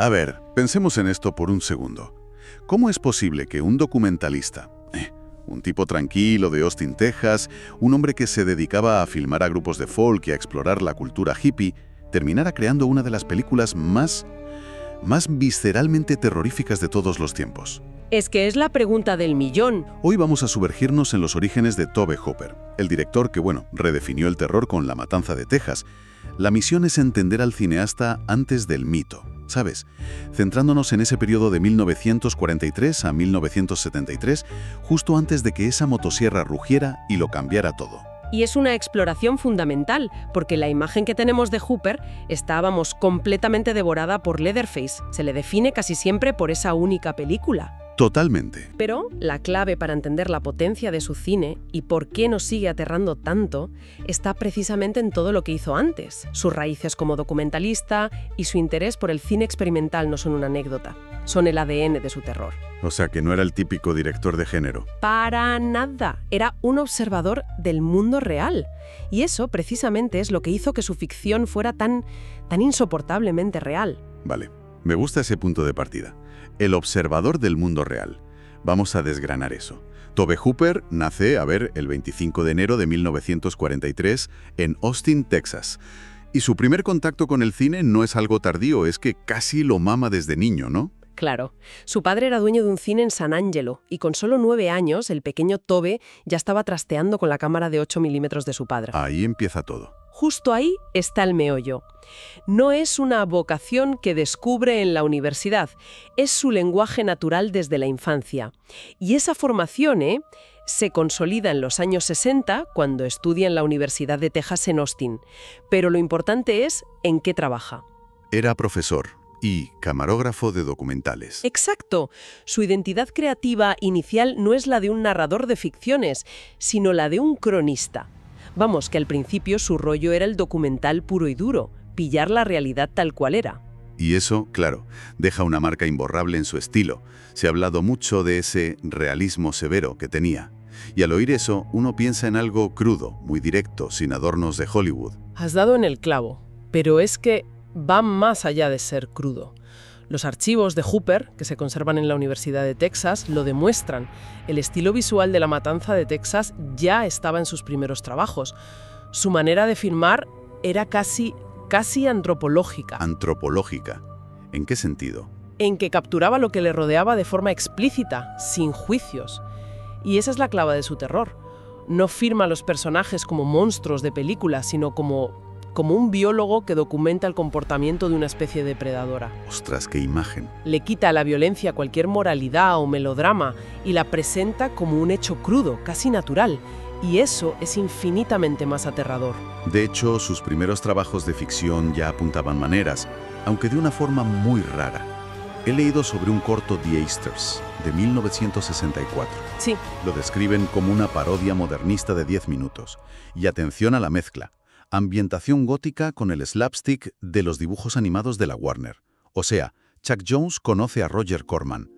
A ver, pensemos en esto por un segundo. ¿Cómo es posible que un documentalista, un tipo tranquilo de Austin, Texas, un hombre que se dedicaba a filmar a grupos de folk y a explorar la cultura hippie, terminara creando una de las películas más visceralmente terroríficas de todos los tiempos? Es que es la pregunta del millón. Hoy vamos a sumergirnos en los orígenes de Tobe Hooper, el director que, redefinió el terror con La Matanza de Texas. La misión es entender al cineasta antes del mito, ¿sabes? Centrándonos en ese periodo de 1943 a 1973, justo antes de que esa motosierra rugiera y lo cambiara todo. Y es una exploración fundamental, porque la imagen que tenemos de Hooper está, completamente devorada por Leatherface. Se le define casi siempre por esa única película. Totalmente. Pero la clave para entender la potencia de su cine y por qué nos sigue aterrando tanto está precisamente en todo lo que hizo antes. Sus raíces como documentalista y su interés por el cine experimental no son una anécdota, son el ADN de su terror. O sea, que no era el típico director de género. Para nada. Era un observador del mundo real. Y eso precisamente es lo que hizo que su ficción fuera tan insoportablemente real. Vale, me gusta ese punto de partida. El observador del mundo real. Vamos a desgranar eso. Tobe Hooper nace, el 25 de enero de 1943 en Austin, Texas. Y su primer contacto con el cine no es algo tardío, es que casi lo mama desde niño, ¿no? Claro. Su padre era dueño de un cine en San Angelo y con solo 9 años el pequeño Tobe ya estaba trasteando con la cámara de 8 milímetros de su padre. Ahí empieza todo. Justo ahí está el meollo. No es una vocación que descubre en la universidad, es su lenguaje natural desde la infancia. Y esa formación se consolida en los años 60 cuando estudia en la Universidad de Texas en Austin. Pero lo importante es en qué trabaja. Era profesor y camarógrafo de documentales. Exacto. Su identidad creativa inicial no es la de un narrador de ficciones, sino la de un cronista. Que al principio su rollo era el documental puro y duro, pillar la realidad tal cual era. Y eso, claro, deja una marca imborrable en su estilo. Se ha hablado mucho de ese realismo severo que tenía. Y al oír eso, uno piensa en algo crudo, muy directo, sin adornos de Hollywood. Has dado en el clavo, pero es que va más allá de ser crudo. Los archivos de Hooper, que se conservan en la Universidad de Texas, lo demuestran. El estilo visual de La Matanza de Texas ya estaba en sus primeros trabajos. Su manera de filmar era casi antropológica. ¿Antropológica? ¿En qué sentido? En que capturaba lo que le rodeaba de forma explícita, sin juicios. Y esa es la clave de su terror. No filma a los personajes como monstruos de película, sino como un biólogo que documenta el comportamiento de una especie depredadora. ¡Ostras, qué imagen! Le quita a la violencia cualquier moralidad o melodrama y la presenta como un hecho crudo, casi natural. Y eso es infinitamente más aterrador. De hecho, sus primeros trabajos de ficción ya apuntaban maneras, aunque de una forma muy rara. He leído sobre un corto The Asters, de 1964. Sí. Lo describen como una parodia modernista de 10 minutos. Y atención a la mezcla. Ambientación gótica con el slapstick de los dibujos animados de la Warner. O sea, Chuck Jones conoce a Roger Corman.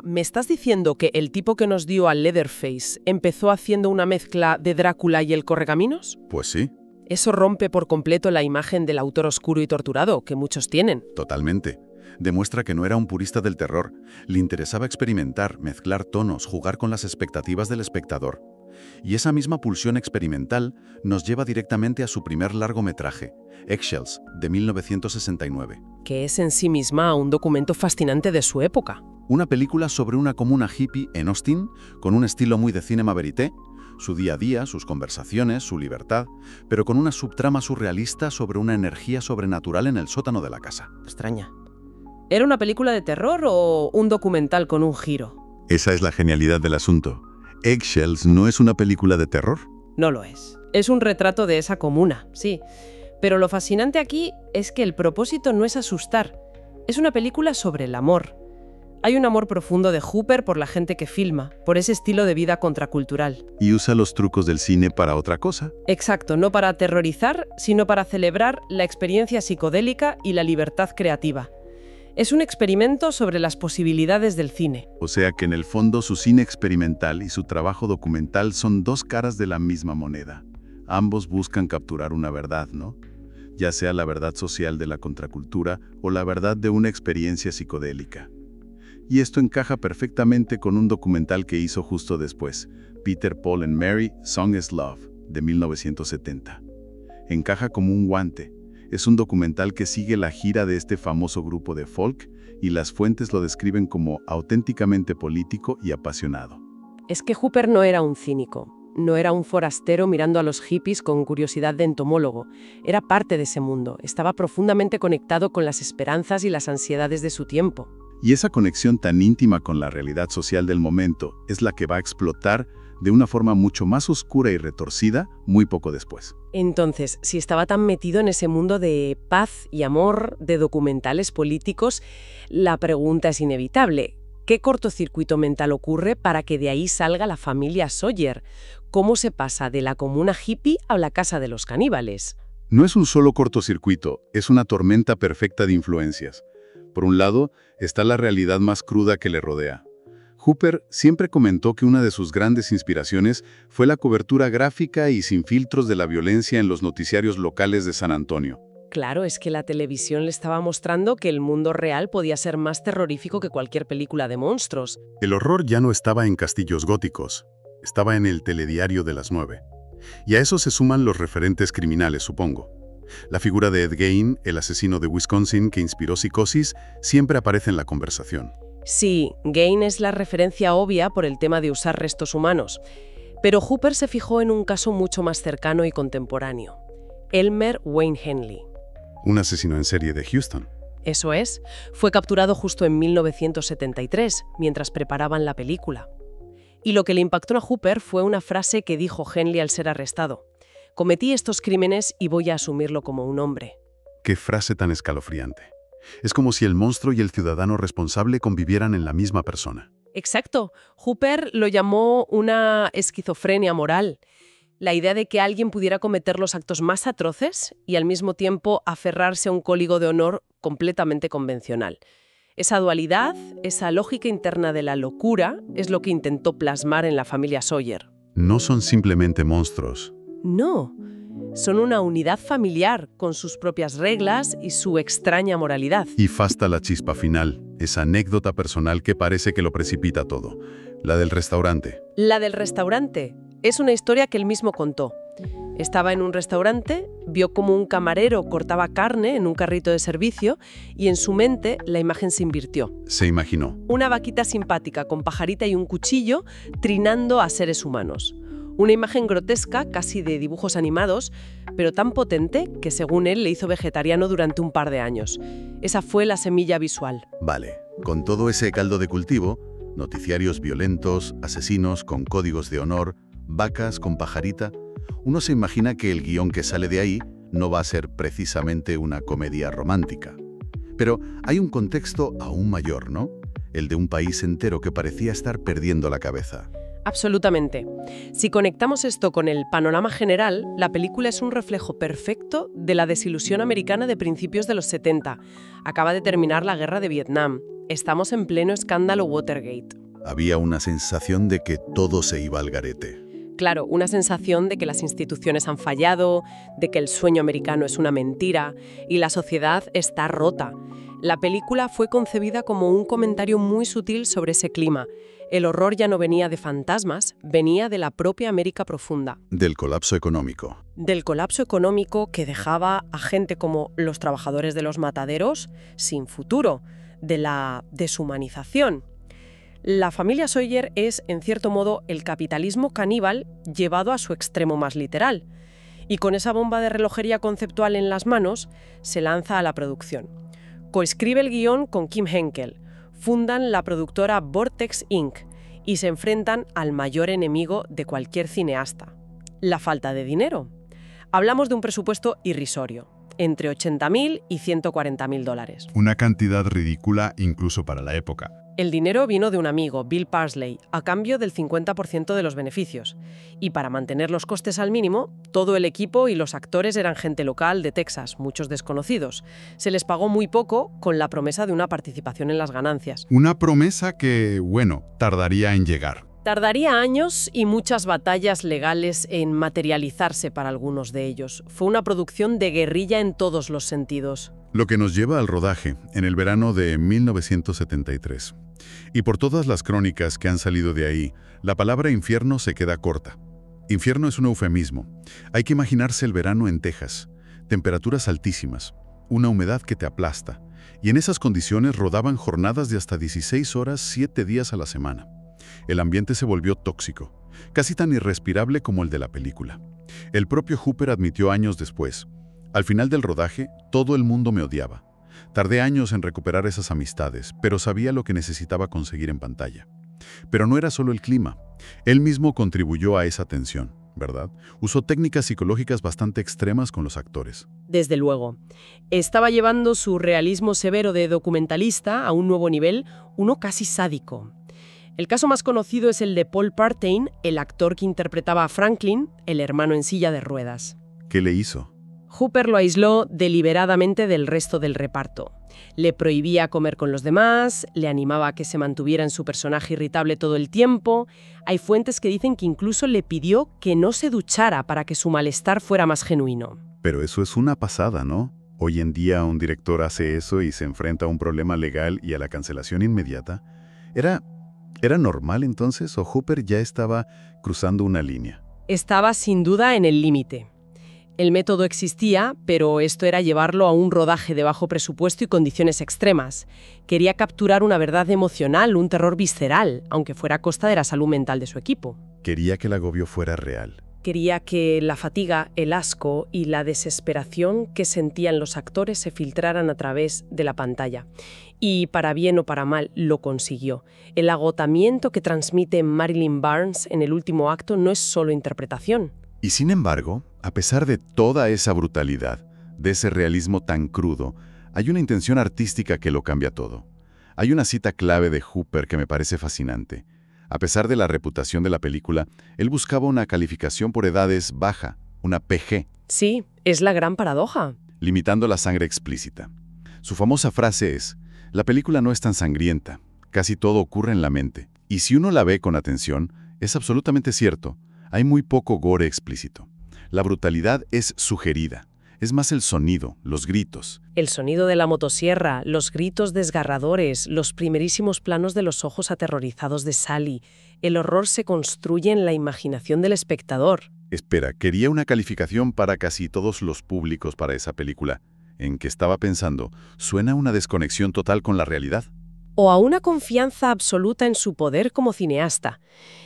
¿Me estás diciendo que el tipo que nos dio a Leatherface empezó haciendo una mezcla de Drácula y el Correcaminos? Pues sí. Eso rompe por completo la imagen del autor oscuro y torturado que muchos tienen. Totalmente. Demuestra que no era un purista del terror. Le interesaba experimentar, mezclar tonos, jugar con las expectativas del espectador. Y esa misma pulsión experimental nos lleva directamente a su primer largometraje, Eggshells, de 1969. Que es en sí misma un documento fascinante de su época. Una película sobre una comuna hippie en Austin, con un estilo muy de cinema verité, su día a día, sus conversaciones, su libertad, pero con una subtrama surrealista sobre una energía sobrenatural en el sótano de la casa. Extraña. ¿Era una película de terror o un documental con un giro? Esa es la genialidad del asunto. Eggshells no es una película de terror. No lo es. Es un retrato de esa comuna, sí. Pero lo fascinante aquí es que el propósito no es asustar. Es una película sobre el amor. Hay un amor profundo de Hooper por la gente que filma, por ese estilo de vida contracultural. Y usa los trucos del cine para otra cosa. Exacto, no para aterrorizar, sino para celebrar la experiencia psicodélica y la libertad creativa. Es un experimento sobre las posibilidades del cine. O sea que en el fondo su cine experimental y su trabajo documental son dos caras de la misma moneda. Ambos buscan capturar una verdad, ¿no? ya sea la verdad social de la contracultura o la verdad de una experiencia psicodélica. Y esto encaja perfectamente con un documental que hizo justo después, Peter, Paul and Mary, Song is Love, de 1970. Encaja como un guante. Es un documental que sigue la gira de este famoso grupo de folk y las fuentes lo describen como auténticamente político y apasionado. Es que Hooper no era un cínico, no era un forastero mirando a los hippies con curiosidad de entomólogo. Era parte de ese mundo, estaba profundamente conectado con las esperanzas y las ansiedades de su tiempo. Y esa conexión tan íntima con la realidad social del momento es la que va a explotar de una forma mucho más oscura y retorcida muy poco después. Entonces, si estaba tan metido en ese mundo de paz y amor, de documentales políticos, la pregunta es inevitable. ¿Qué cortocircuito mental ocurre para que de ahí salga la familia Sawyer? ¿Cómo se pasa de la comuna hippie a la casa de los caníbales? No es un solo cortocircuito, es una tormenta perfecta de influencias. Por un lado, está la realidad más cruda que le rodea. Hooper siempre comentó que una de sus grandes inspiraciones fue la cobertura gráfica y sin filtros de la violencia en los noticiarios locales de San Antonio. Claro, es que la televisión le estaba mostrando que el mundo real podía ser más terrorífico que cualquier película de monstruos. El horror ya no estaba en castillos góticos, estaba en el telediario de las 9. Y a eso se suman los referentes criminales, supongo. La figura de Ed Gein, el asesino de Wisconsin que inspiró Psicosis, siempre aparece en la conversación. Sí, Gein es la referencia obvia por el tema de usar restos humanos. Pero Hooper se fijó en un caso mucho más cercano y contemporáneo. Elmer Wayne Henley. Un asesino en serie de Houston. Eso es, fue capturado justo en 1973, mientras preparaban la película. Y lo que le impactó a Hooper fue una frase que dijo Henley al ser arrestado. Cometí estos crímenes y voy a asumirlo como un hombre. Qué frase tan escalofriante. Es como si el monstruo y el ciudadano responsable convivieran en la misma persona. Exacto. Hooper lo llamó una esquizofrenia moral. La idea de que alguien pudiera cometer los actos más atroces y al mismo tiempo aferrarse a un código de honor completamente convencional. Esa dualidad, esa lógica interna de la locura, es lo que intentó plasmar en la familia Sawyer. No son simplemente monstruos. No, son una unidad familiar con sus propias reglas y su extraña moralidad. Y falta la chispa final, esa anécdota personal que parece que lo precipita todo. La del restaurante. La del restaurante es una historia que él mismo contó. Estaba en un restaurante, vio cómo un camarero cortaba carne en un carrito de servicio y en su mente la imagen se invirtió. Se imaginó. Una vaquita simpática con pajarita y un cuchillo trinando a seres humanos. Una imagen grotesca, casi de dibujos animados, pero tan potente que según él le hizo vegetariano durante un par de años. Esa fue la semilla visual. Vale, con todo ese caldo de cultivo, noticiarios violentos, asesinos con códigos de honor, vacas con pajarita, uno se imagina que el guión que sale de ahí no va a ser precisamente una comedia romántica. Pero hay un contexto aún mayor, ¿no? El de un país entero que parecía estar perdiendo la cabeza. Absolutamente. Si conectamos esto con el panorama general, la película es un reflejo perfecto de la desilusión americana de principios de los 70. Acaba de terminar la guerra de Vietnam. Estamos en pleno escándalo Watergate. Había una sensación de que todo se iba al garete. Claro, una sensación de que las instituciones han fallado, de que el sueño americano es una mentira y la sociedad está rota. La película fue concebida como un comentario muy sutil sobre ese clima. El horror ya no venía de fantasmas, venía de la propia América profunda. Del colapso económico. Del colapso económico que dejaba a gente como los trabajadores de los mataderos sin futuro, de la deshumanización. La familia Sawyer es, en cierto modo, el capitalismo caníbal llevado a su extremo más literal. Y con esa bomba de relojería conceptual en las manos, se lanza a la producción. Coescribe el guión con Kim Henkel. Fundan la productora Vortex Inc. y se enfrentan al mayor enemigo de cualquier cineasta: la falta de dinero. Hablamos de un presupuesto irrisorio, entre $80.000 y $140.000. Una cantidad ridícula incluso para la época. El dinero vino de un amigo, Bill Parsley, a cambio del 50% de los beneficios. Y para mantener los costes al mínimo, todo el equipo y los actores eran gente local de Texas, muchos desconocidos. Se les pagó muy poco con la promesa de una participación en las ganancias. Una promesa que, bueno, tardaría en llegar. Tardaría años y muchas batallas legales en materializarse para algunos de ellos. Fue una producción de guerrilla en todos los sentidos. Lo que nos lleva al rodaje, en el verano de 1973. Y por todas las crónicas que han salido de ahí, la palabra infierno se queda corta. Infierno es un eufemismo. Hay que imaginarse el verano en Texas. Temperaturas altísimas, una humedad que te aplasta. Y en esas condiciones rodaban jornadas de hasta 16 horas, 7 días a la semana. El ambiente se volvió tóxico, casi tan irrespirable como el de la película. El propio Hooper admitió años después: al final del rodaje, todo el mundo me odiaba. Tardé años en recuperar esas amistades, pero sabía lo que necesitaba conseguir en pantalla. Pero no era solo el clima. Él mismo contribuyó a esa tensión, ¿verdad? Usó técnicas psicológicas bastante extremas con los actores. Desde luego. Estaba llevando su realismo severo de documentalista a un nuevo nivel, uno casi sádico. El caso más conocido es el de Paul Partain, el actor que interpretaba a Franklin, el hermano en silla de ruedas. ¿Qué le hizo? Hooper lo aisló deliberadamente del resto del reparto. Le prohibía comer con los demás, le animaba a que se mantuviera en su personaje irritable todo el tiempo. Hay fuentes que dicen que incluso le pidió que no se duchara para que su malestar fuera más genuino. Pero eso es una pasada, ¿no? Hoy en día un director hace eso y se enfrenta a un problema legal y a la cancelación inmediata. ¿Era normal entonces o Hooper ya estaba cruzando una línea? Estaba sin duda en el límite. El método existía, pero esto era llevarlo a un rodaje de bajo presupuesto y condiciones extremas. Quería capturar una verdad emocional, un terror visceral, aunque fuera a costa de la salud mental de su equipo. Quería que el agobio fuera real. Quería que la fatiga, el asco y la desesperación que sentían los actores se filtraran a través de la pantalla. Y para bien o para mal, lo consiguió. El agotamiento que transmite Marilyn Barnes en el último acto no es solo interpretación. Y sin embargo, a pesar de toda esa brutalidad, de ese realismo tan crudo, hay una intención artística que lo cambia todo. Hay una cita clave de Hooper que me parece fascinante. A pesar de la reputación de la película, él buscaba una calificación por edades baja, una PG. Sí, es la gran paradoja. Limitando la sangre explícita. Su famosa frase es: la película no es tan sangrienta, casi todo ocurre en la mente. Y si uno la ve con atención, es absolutamente cierto. Hay muy poco gore explícito. La brutalidad es sugerida. Es más el sonido, los gritos. El sonido de la motosierra, los gritos desgarradores, los primerísimos planos de los ojos aterrorizados de Sally. El horror se construye en la imaginación del espectador. Espera, quería una calificación para casi todos los públicos para esa película. ¿En qué estaba pensando? ¿Suena una desconexión total con la realidad? O a una confianza absoluta en su poder como cineasta.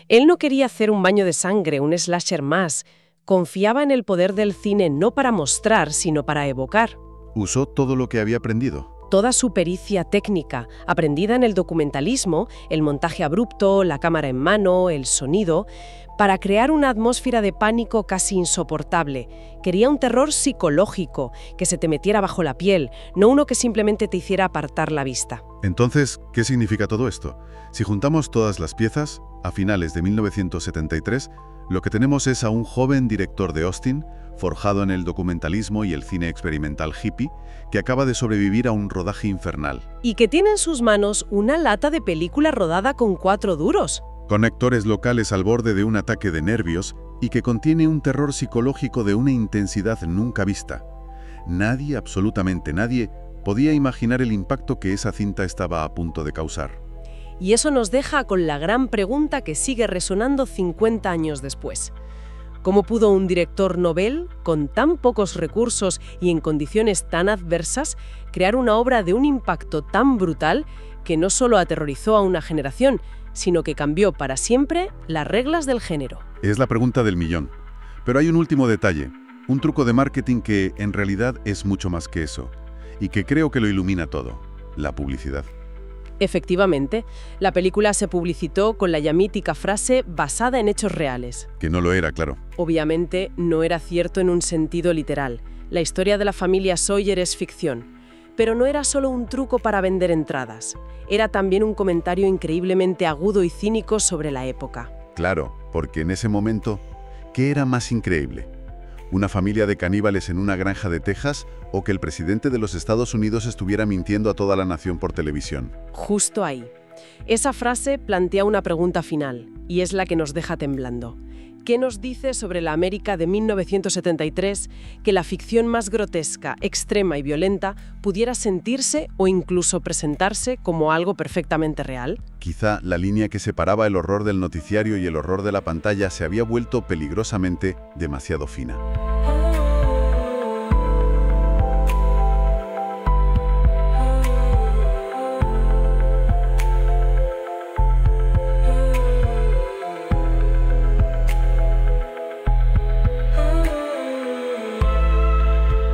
Él no quería hacer un baño de sangre, un slasher más. Confiaba en el poder del cine no para mostrar, sino para evocar. Usó todo lo que había aprendido. Toda su pericia técnica, aprendida en el documentalismo, el montaje abrupto, la cámara en mano, el sonido, para crear una atmósfera de pánico casi insoportable. Quería un terror psicológico, que se te metiera bajo la piel, no uno que simplemente te hiciera apartar la vista. Entonces, ¿qué significa todo esto? Si juntamos todas las piezas, a finales de 1973, lo que tenemos es a un joven director de Austin, forjado en el documentalismo y el cine experimental hippie, que acaba de sobrevivir a un rodaje infernal. Y que tiene en sus manos una lata de película rodada con 4 duros. Con actores locales al borde de un ataque de nervios y que contiene un terror psicológico de una intensidad nunca vista. Nadie, absolutamente nadie, podía imaginar el impacto que esa cinta estaba a punto de causar. Y eso nos deja con la gran pregunta que sigue resonando 50 años después. ¿Cómo pudo un director novel, con tan pocos recursos y en condiciones tan adversas, crear una obra de un impacto tan brutal que no solo aterrorizó a una generación, sino que cambió para siempre las reglas del género? Es la pregunta del millón. Pero hay un último detalle, un truco de marketing que en realidad es mucho más que eso, y que creo que lo ilumina todo: la publicidad. Efectivamente, la película se publicitó con la ya mítica frase basada en hechos reales. Que no lo era, claro. Obviamente, no era cierto en un sentido literal. La historia de la familia Sawyer es ficción. Pero no era solo un truco para vender entradas. Era también un comentario increíblemente agudo y cínico sobre la época. Claro, porque en ese momento, ¿qué era más increíble? ¿Una familia de caníbales en una granja de Texas o que el presidente de los Estados Unidos estuviera mintiendo a toda la nación por televisión? Justo ahí. Esa frase plantea una pregunta final, y es la que nos deja temblando. ¿Qué nos dice sobre la América de 1973 que la ficción más grotesca, extrema y violenta pudiera sentirse o incluso presentarse como algo perfectamente real? Quizá la línea que separaba el horror del noticiario y el horror de la pantalla se había vuelto peligrosamente demasiado fina.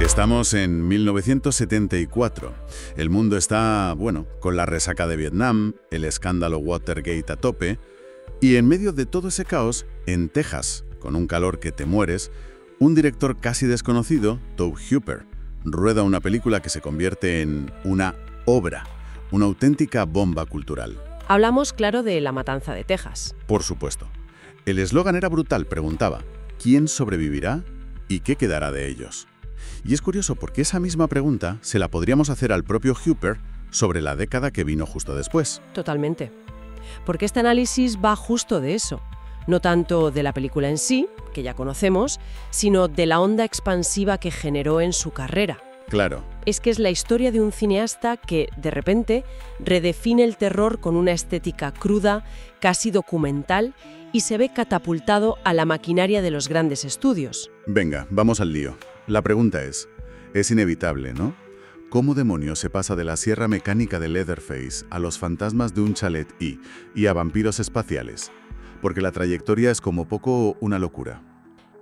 Estamos en 1974. El mundo está, bueno, con la resaca de Vietnam, el escándalo Watergate a tope, y en medio de todo ese caos, en Texas, con un calor que te mueres, un director casi desconocido, Tobe Hooper, rueda una película que se convierte en una obra, una auténtica bomba cultural. Hablamos, claro, de La Matanza de Texas. Por supuesto. El eslogan era brutal, preguntaba, ¿quién sobrevivirá y qué quedará de ellos? Y es curioso porque esa misma pregunta se la podríamos hacer al propio Hooper sobre la década que vino justo después. Totalmente. Porque este análisis va justo de eso. No tanto de la película en sí, que ya conocemos, sino de la onda expansiva que generó en su carrera. Claro. Es que es la historia de un cineasta que, de repente, redefine el terror con una estética cruda, casi documental, y se ve catapultado a la maquinaria de los grandes estudios. Venga, vamos al lío. La pregunta es inevitable, ¿no? ¿Cómo demonios se pasa de la sierra mecánica de Leatherface a los fantasmas de un chalet y a vampiros espaciales? Porque la trayectoria es como poco una locura.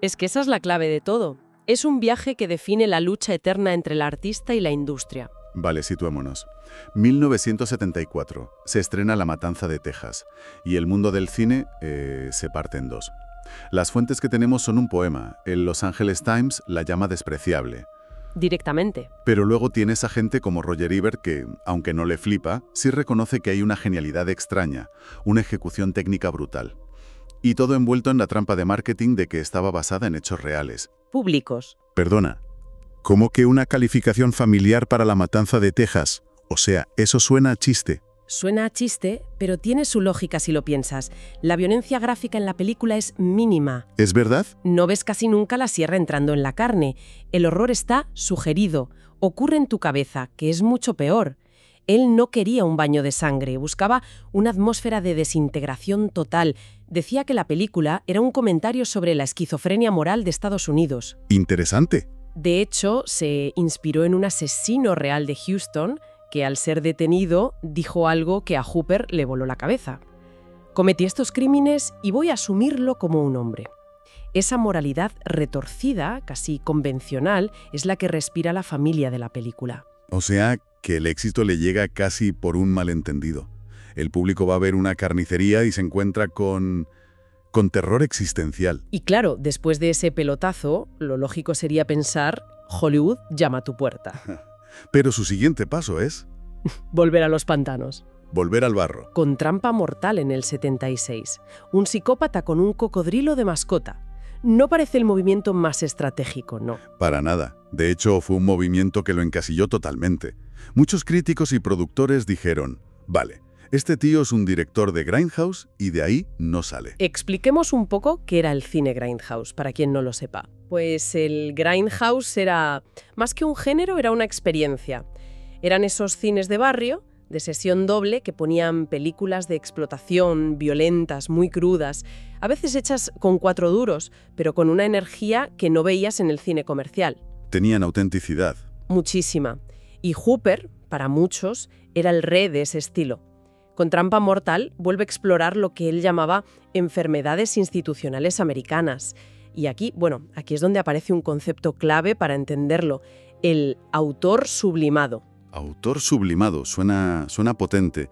Es que esa es la clave de todo. Es un viaje que define la lucha eterna entre el artista y la industria. Vale, situémonos. 1974. Se estrena La Matanza de Texas. Y el mundo del cine se parte en dos. Las fuentes que tenemos son un poema. El Los Angeles Times la llama despreciable. Directamente. Pero luego tienes a gente como Roger Ebert que, aunque no le flipa, sí reconoce que hay una genialidad extraña, una ejecución técnica brutal. Y todo envuelto en la trampa de marketing de que estaba basada en hechos reales. Públicos. Perdona, ¿cómo que una calificación familiar para La Matanza de Texas? O sea, eso suena a chiste. Suena a chiste, pero tiene su lógica si lo piensas. La violencia gráfica en la película es mínima. ¿Es verdad? No ves casi nunca la sierra entrando en la carne. El horror está sugerido. Ocurre en tu cabeza, que es mucho peor. Él no quería un baño de sangre, buscaba una atmósfera de desintegración total. Decía que la película era un comentario sobre la esquizofrenia moral de Estados Unidos. Interesante. De hecho, se inspiró en un asesino real de Houston que al ser detenido dijo algo que a Hooper le voló la cabeza. Cometí estos crímenes y voy a asumirlo como un hombre. Esa moralidad retorcida, casi convencional, es la que respira la familia de la película. O sea, que el éxito le llega casi por un malentendido. El público va a ver una carnicería y se encuentra con terror existencial. Y claro, después de ese pelotazo, lo lógico sería pensar, Hollywood llama a tu puerta. Pero su siguiente paso es volver a los pantanos. Volver al barro. Con Trampa Mortal en el 76. Un psicópata con un cocodrilo de mascota. No parece el movimiento más estratégico, no. Para nada. De hecho, fue un movimiento que lo encasilló totalmente. Muchos críticos y productores dijeron, vale, este tío es un director de Grindhouse y de ahí no sale. Expliquemos un poco qué era el cine Grindhouse, para quien no lo sepa. Pues el Grindhouse era, más que un género, era una experiencia. Eran esos cines de barrio, de sesión doble, que ponían películas de explotación, violentas, muy crudas, a veces hechas con 4 duros, pero con una energía que no veías en el cine comercial. Tenían autenticidad. Muchísima. Y Hooper, para muchos, era el rey de ese estilo. Con Trampa Mortal vuelve a explorar lo que él llamaba enfermedades institucionales americanas. Y aquí es donde aparece un concepto clave para entenderlo, el autor sublimado. Autor sublimado, suena potente.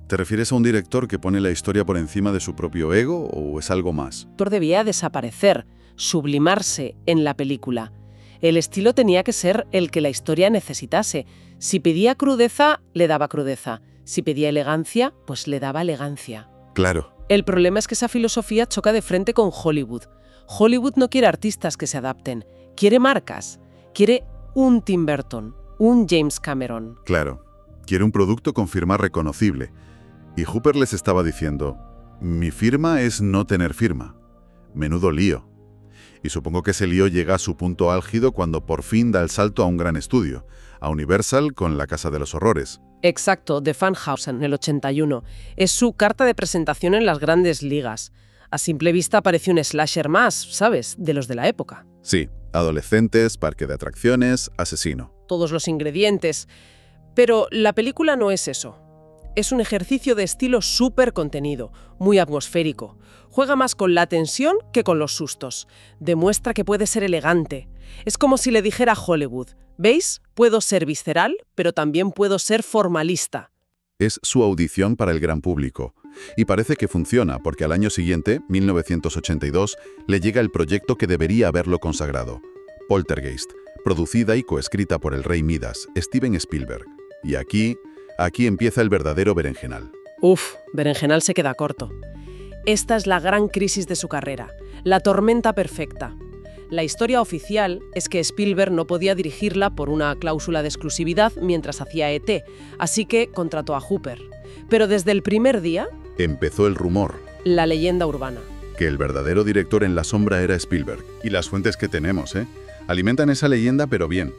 ¿Te refieres a un director que pone la historia por encima de su propio ego o es algo más? El autor debía desaparecer, sublimarse en la película. El estilo tenía que ser el que la historia necesitase. Si pedía crudeza, le daba crudeza. Si pedía elegancia, pues le daba elegancia. Claro. El problema es que esa filosofía choca de frente con Hollywood. Hollywood no quiere artistas que se adapten, quiere marcas, quiere un Tim Burton, un James Cameron. Claro, quiere un producto con firma reconocible. Y Hooper les estaba diciendo, mi firma es no tener firma. Menudo lío. Y supongo que ese lío llega a su punto álgido cuando por fin da el salto a un gran estudio, a Universal con La Casa de los Horrores. Exacto, de Funhouse en el 81. Es su carta de presentación en las grandes ligas. A simple vista parece un slasher más, ¿sabes? De los de la época. Sí, adolescentes, parque de atracciones, asesino. Todos los ingredientes. Pero la película no es eso. Es un ejercicio de estilo súper contenido, muy atmosférico. Juega más con la tensión que con los sustos. Demuestra que puede ser elegante. Es como si le dijera a Hollywood, ¿veis? Puedo ser visceral, pero también puedo ser formalista. Es su audición para el gran público. Y parece que funciona, porque al año siguiente, 1982, le llega el proyecto que debería haberlo consagrado. Poltergeist, producida y coescrita por el rey Midas, Steven Spielberg. Y aquí empieza el verdadero berenjenal. Uf, berenjenal se queda corto. Esta es la gran crisis de su carrera, la tormenta perfecta. La historia oficial es que Spielberg no podía dirigirla por una cláusula de exclusividad mientras hacía E.T., así que contrató a Hooper. Pero desde el primer día... Empezó el rumor. La leyenda urbana. Que el verdadero director en la sombra era Spielberg. Y las fuentes que tenemos, alimentan esa leyenda, pero bien.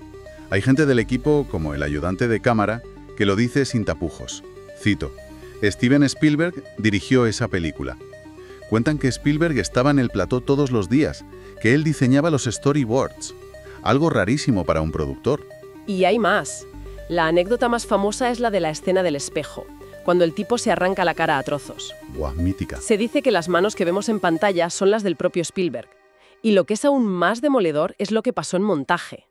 Hay gente del equipo, como el ayudante de cámara, que lo dice sin tapujos. Cito, Steven Spielberg dirigió esa película. Cuentan que Spielberg estaba en el plató todos los días, que él diseñaba los storyboards. Algo rarísimo para un productor. Y hay más. La anécdota más famosa es la de la escena del espejo, cuando el tipo se arranca la cara a trozos. Buah, mítica. Se dice que las manos que vemos en pantalla son las del propio Spielberg. Y lo que es aún más demoledor es lo que pasó en montaje.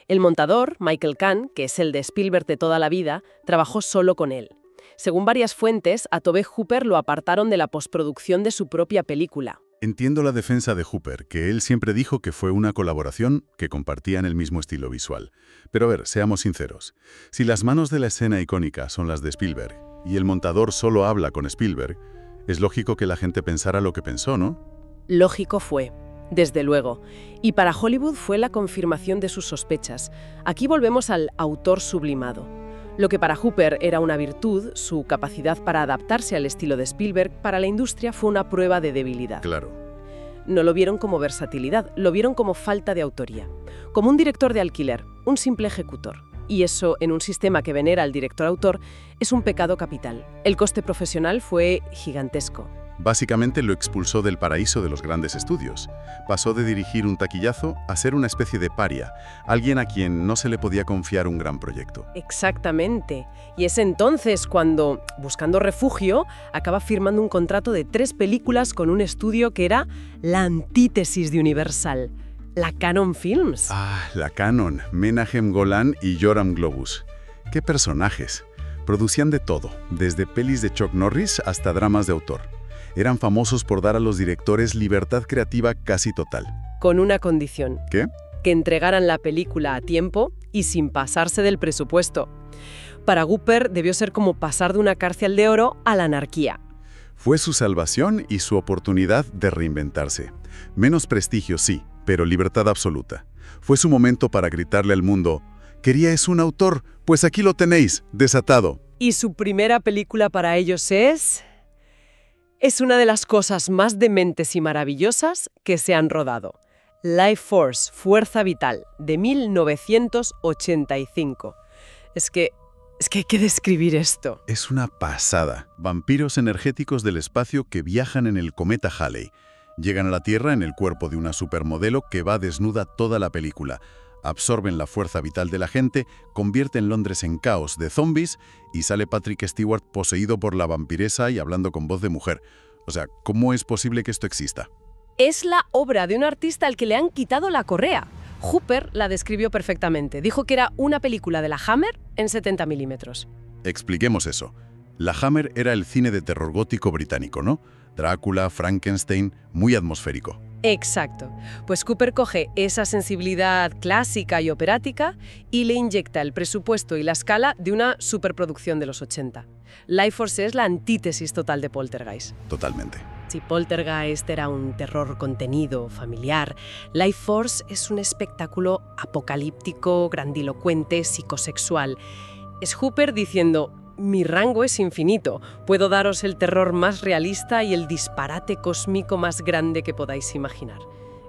El montador, Michael Kahn, que es el de Spielberg de toda la vida, trabajó solo con él. Según varias fuentes, a Tobe Hooper lo apartaron de la postproducción de su propia película. Entiendo la defensa de Hooper, que él siempre dijo que fue una colaboración, que compartían el mismo estilo visual. Pero a ver, seamos sinceros. Si las manos de la escena icónica son las de Spielberg, y el montador solo habla con Spielberg, es lógico que la gente pensara lo que pensó, ¿no? Lógico fue. Desde luego. Y para Hollywood fue la confirmación de sus sospechas. Aquí volvemos al autor sublimado. Lo que para Hooper era una virtud, su capacidad para adaptarse al estilo de Spielberg, para la industria fue una prueba de debilidad. Claro. No lo vieron como versatilidad, lo vieron como falta de autoría. Como un director de alquiler, un simple ejecutor. Y eso, en un sistema que venera al director-autor, es un pecado capital. El coste profesional fue gigantesco. Básicamente lo expulsó del paraíso de los grandes estudios. Pasó de dirigir un taquillazo a ser una especie de paria, alguien a quien no se le podía confiar un gran proyecto. Exactamente. Y es entonces cuando, buscando refugio, acaba firmando un contrato de 3 películas con un estudio que era la antítesis de Universal, la Cannon Films. Ah, la Cannon, Menahem Golan y Yoram Globus. ¡Qué personajes! Producían de todo, desde pelis de Chuck Norris hasta dramas de autor. Eran famosos por dar a los directores libertad creativa casi total. Con una condición. ¿Qué? Que entregaran la película a tiempo y sin pasarse del presupuesto. Para Hooper debió ser como pasar de una cárcel de oro a la anarquía. Fue su salvación y su oportunidad de reinventarse. Menos prestigio, sí, pero libertad absoluta. Fue su momento para gritarle al mundo, «¿Queríais un autor? Pues aquí lo tenéis, desatado». Y su primera película para ellos es una de las cosas más dementes y maravillosas que se han rodado. Life Force, Fuerza Vital, de 1985. Es que hay que describir esto. Es una pasada. Vampiros energéticos del espacio que viajan en el cometa Halley. Llegan a la Tierra en el cuerpo de una supermodelo que va desnuda toda la película. Absorben la fuerza vital de la gente, convierten Londres en caos de zombies y sale Patrick Stewart poseído por la vampiresa y hablando con voz de mujer. O sea, ¿cómo es posible que esto exista? Es la obra de un artista al que le han quitado la correa. Hooper la describió perfectamente. Dijo que era una película de la Hammer en 70 milímetros. Expliquemos eso. La Hammer era el cine de terror gótico británico, ¿no? Drácula, Frankenstein, muy atmosférico. Exacto. Pues Hooper coge esa sensibilidad clásica y operática y le inyecta el presupuesto y la escala de una superproducción de los 80. Life Force es la antítesis total de Poltergeist. Totalmente. Si Poltergeist era un terror contenido, familiar, Life Force es un espectáculo apocalíptico, grandilocuente, psicosexual. Es Hooper diciendo, Mi rango es infinito. Puedo daros el terror más realista y el disparate cósmico más grande que podáis imaginar.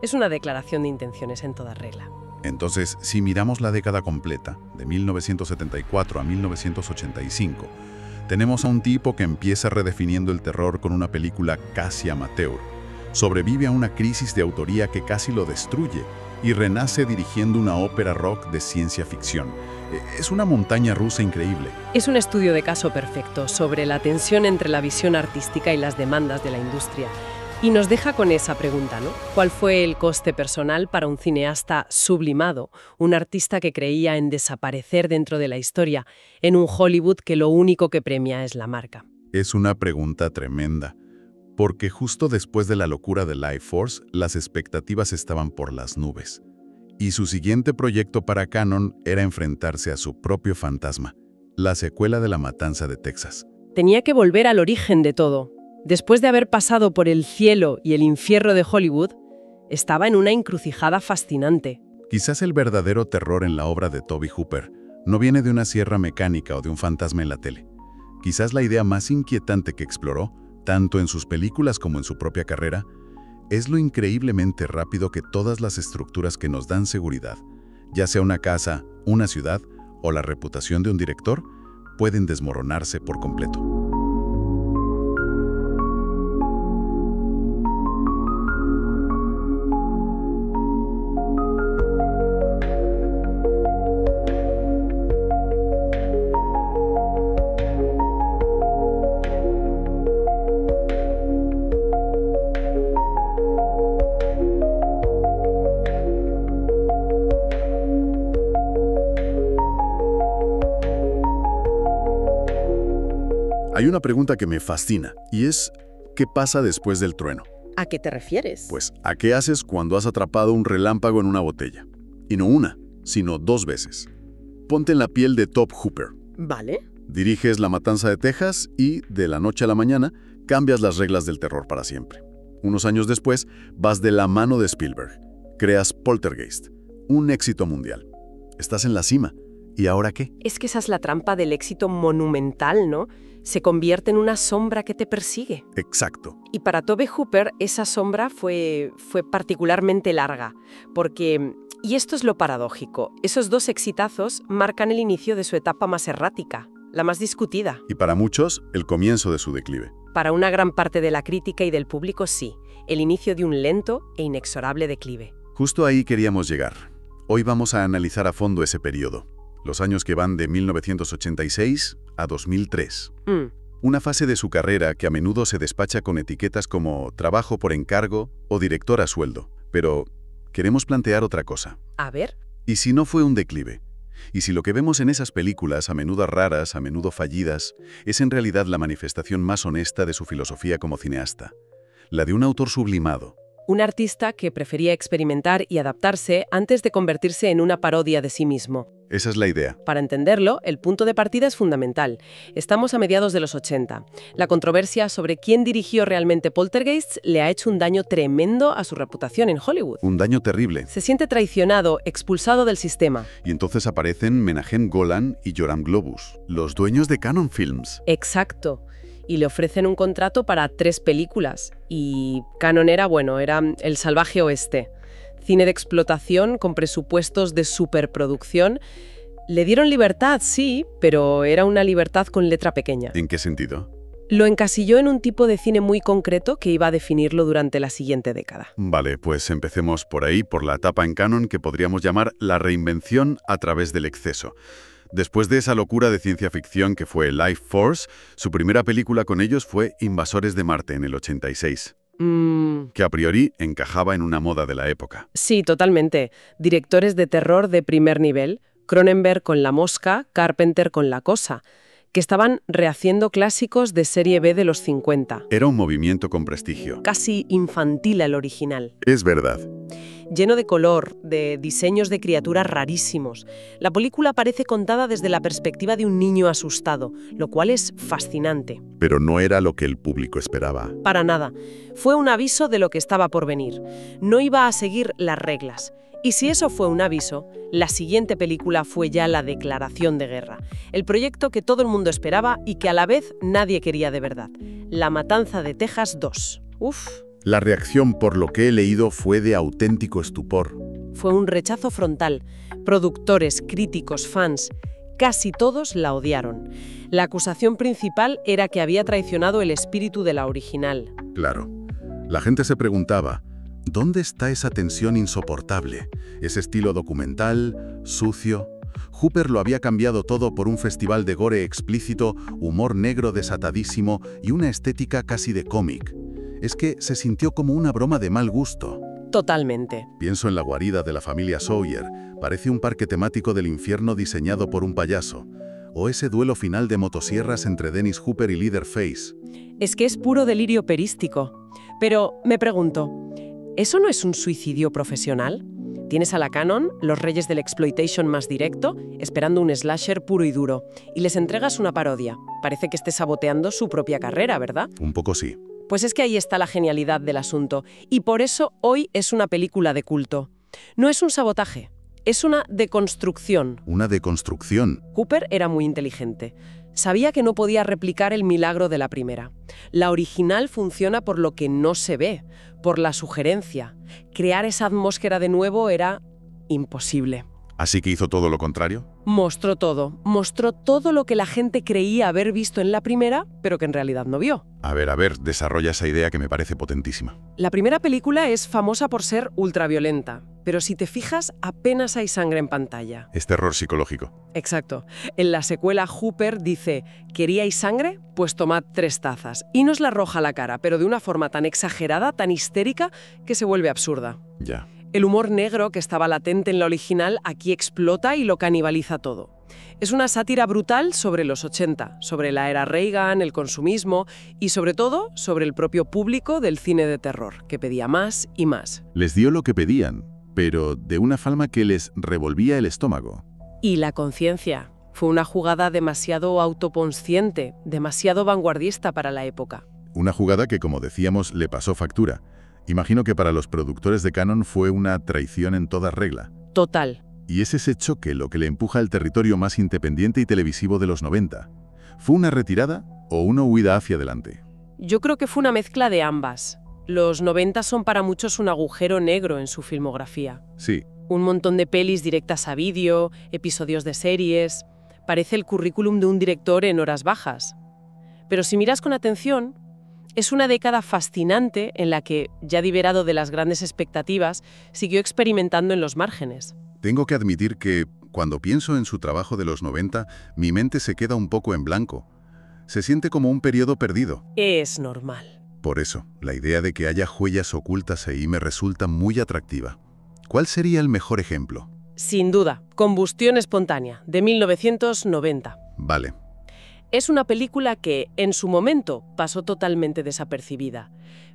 Es una declaración de intenciones en toda regla. Entonces, si miramos la década completa, de 1974 a 1985, tenemos a un tipo que empieza redefiniendo el terror con una película casi amateur. Sobrevive a una crisis de autoría que casi lo destruye y renace dirigiendo una ópera rock de ciencia ficción. Es una montaña rusa increíble. Es un estudio de caso perfecto sobre la tensión entre la visión artística y las demandas de la industria. Y nos deja con esa pregunta, ¿no? ¿Cuál fue el coste personal para un cineasta sublimado, un artista que creía en desaparecer dentro de la historia, en un Hollywood que lo único que premia es la marca? Es una pregunta tremenda, porque justo después de la locura de Life Force, las expectativas estaban por las nubes. Y su siguiente proyecto para Cannon era enfrentarse a su propio fantasma, la secuela de La Matanza de Texas. Tenía que volver al origen de todo. Después de haber pasado por el cielo y el infierno de Hollywood, estaba en una encrucijada fascinante. Quizás el verdadero terror en la obra de Tobe Hooper no viene de una sierra mecánica o de un fantasma en la tele. Quizás la idea más inquietante que exploró, tanto en sus películas como en su propia carrera, es lo increíblemente rápido que todas las estructuras que nos dan seguridad, ya sea una casa, una ciudad o la reputación de un director, pueden desmoronarse por completo. Hay una pregunta que me fascina, y es, ¿qué pasa después del trueno? ¿A qué te refieres? Pues, ¿a qué haces cuando has atrapado un relámpago en una botella? Y no una, sino 2 veces. Ponte en la piel de Tobe Hooper. Vale. Diriges La Matanza de Texas y, de la noche a la mañana, cambias las reglas del terror para siempre. Unos años después, vas de la mano de Spielberg. Creas Poltergeist, un éxito mundial. Estás en la cima. ¿Y ahora qué? Es que esa es la trampa del éxito monumental, ¿no? Se convierte en una sombra que te persigue. Exacto. Y para Tobe Hooper esa sombra fue particularmente larga, porque, y esto es lo paradójico, esos 2 exitazos marcan el inicio de su etapa más errática, la más discutida. Y para muchos, el comienzo de su declive. Para una gran parte de la crítica y del público sí, el inicio de un lento e inexorable declive. Justo ahí queríamos llegar. Hoy vamos a analizar a fondo ese periodo. Los años que van de 1986 a 2003. Una fase de su carrera que a menudo se despacha con etiquetas como trabajo por encargo o director a sueldo. Pero queremos plantear otra cosa. A ver. ¿Y si no fue un declive? ¿Y si lo que vemos en esas películas, a menudo raras, a menudo fallidas, es en realidad la manifestación más honesta de su filosofía como cineasta? La de un autor sublimado. Un artista que prefería experimentar y adaptarse antes de convertirse en una parodia de sí mismo. Esa es la idea. Para entenderlo, el punto de partida es fundamental. Estamos a mediados de los 80. La controversia sobre quién dirigió realmente Poltergeist le ha hecho un daño tremendo a su reputación en Hollywood. Un daño terrible. Se siente traicionado, expulsado del sistema. Y entonces aparecen Menahem Golan y Yoram Globus, los dueños de Cannon Films. Exacto. Y le ofrecen un contrato para 3 películas. Y Cannon era el salvaje oeste. Cine de explotación con presupuestos de superproducción. Le dieron libertad, sí, pero era una libertad con letra pequeña. ¿En qué sentido? Lo encasilló en un tipo de cine muy concreto que iba a definirlo durante la siguiente década. Vale, pues empecemos por ahí, por la etapa en Cannon que podríamos llamar la reinvención a través del exceso. Después de esa locura de ciencia ficción que fue Life Force, su primera película con ellos fue Invasores de Marte en el 86. Que a priori encajaba en una moda de la época. Sí, totalmente. Directores de terror de primer nivel, Cronenberg con La Mosca, Carpenter con La Cosa, que estaban rehaciendo clásicos de serie B de los 50. Era un movimiento con prestigio. Casi infantil el original. Es verdad. Lleno de color, de diseños de criaturas rarísimos. La película parece contada desde la perspectiva de un niño asustado, lo cual es fascinante. Pero no era lo que el público esperaba. Para nada. Fue un aviso de lo que estaba por venir. No iba a seguir las reglas. Y si eso fue un aviso, la siguiente película fue ya la declaración de guerra, el proyecto que todo el mundo esperaba y que a la vez nadie quería de verdad, La Matanza de Texas 2. Uf, La reacción, por lo que he leído, fue de auténtico estupor. fue un rechazo frontal. Productores, críticos, fans, casi todos la odiaron. La acusación principal era que había traicionado el espíritu de la original. Claro. La gente se preguntaba, ¿dónde está esa tensión insoportable? Ese estilo documental, sucio. Hooper lo había cambiado todo por un festival de gore explícito, humor negro desatadísimo y una estética casi de cómic. Es que se sintió como una broma de mal gusto. Totalmente. Pienso en la guarida de la familia Sawyer. Parece un parque temático del infierno diseñado por un payaso. O ese duelo final de motosierras entre Dennis Hooper y Leatherface. Es que es puro delirio perístico. Pero me pregunto, ¿eso no es un suicidio profesional? Tienes a la Cannon, los reyes del exploitation más directo, esperando un slasher puro y duro, y les entregas una parodia. Parece que esté saboteando su propia carrera, ¿verdad? Un poco sí. Pues es que ahí está la genialidad del asunto, y por eso hoy es una película de culto. No es un sabotaje, es una deconstrucción. Una deconstrucción. Hooper era muy inteligente. Sabía que no podía replicar el milagro de la primera. La original funciona por lo que no se ve, por la sugerencia. Crear esa atmósfera de nuevo era imposible. ¿Así que hizo todo lo contrario? Mostró todo lo que la gente creía haber visto en la primera, pero que en realidad no vio. A ver, desarrolla esa idea que me parece potentísima. La primera película es famosa por ser ultraviolenta, pero si te fijas, apenas hay sangre en pantalla. Es terror psicológico. Exacto. En la secuela, Hooper dice, ¿queríais sangre? Pues tomad 3 tazas. Y nos la arroja a la cara, pero de una forma tan exagerada, tan histérica, que se vuelve absurda. Ya. El humor negro que estaba latente en la original aquí explota y lo canibaliza todo. Es una sátira brutal sobre los 80, sobre la era Reagan, el consumismo y sobre todo sobre el propio público del cine de terror, que pedía más y más. Les dio lo que pedían, pero de una forma que les revolvía el estómago. Y la conciencia. Fue una jugada demasiado autoconsciente, demasiado vanguardista para la época. Una jugada que, como decíamos, le pasó factura. Imagino que para los productores de Cannon fue una traición en toda regla. Total. Y es ese choque lo que le empuja al territorio más independiente y televisivo de los 90. ¿Fue una retirada o una huida hacia adelante? Yo creo que fue una mezcla de ambas. Los 90 son para muchos un agujero negro en su filmografía. Sí. Un montón de pelis directas a vídeo, episodios de series. Parece el currículum de un director en horas bajas. Pero si miras con atención, es una década fascinante en la que, ya liberado de las grandes expectativas, siguió experimentando en los márgenes. Tengo que admitir que, cuando pienso en su trabajo de los 90, mi mente se queda un poco en blanco. Se siente como un periodo perdido. Es normal. Por eso, la idea de que haya huellas ocultas ahí me resulta muy atractiva. ¿Cuál sería el mejor ejemplo? Sin duda, Combustión espontánea, de 1990. Vale. Es una película que, en su momento, pasó totalmente desapercibida,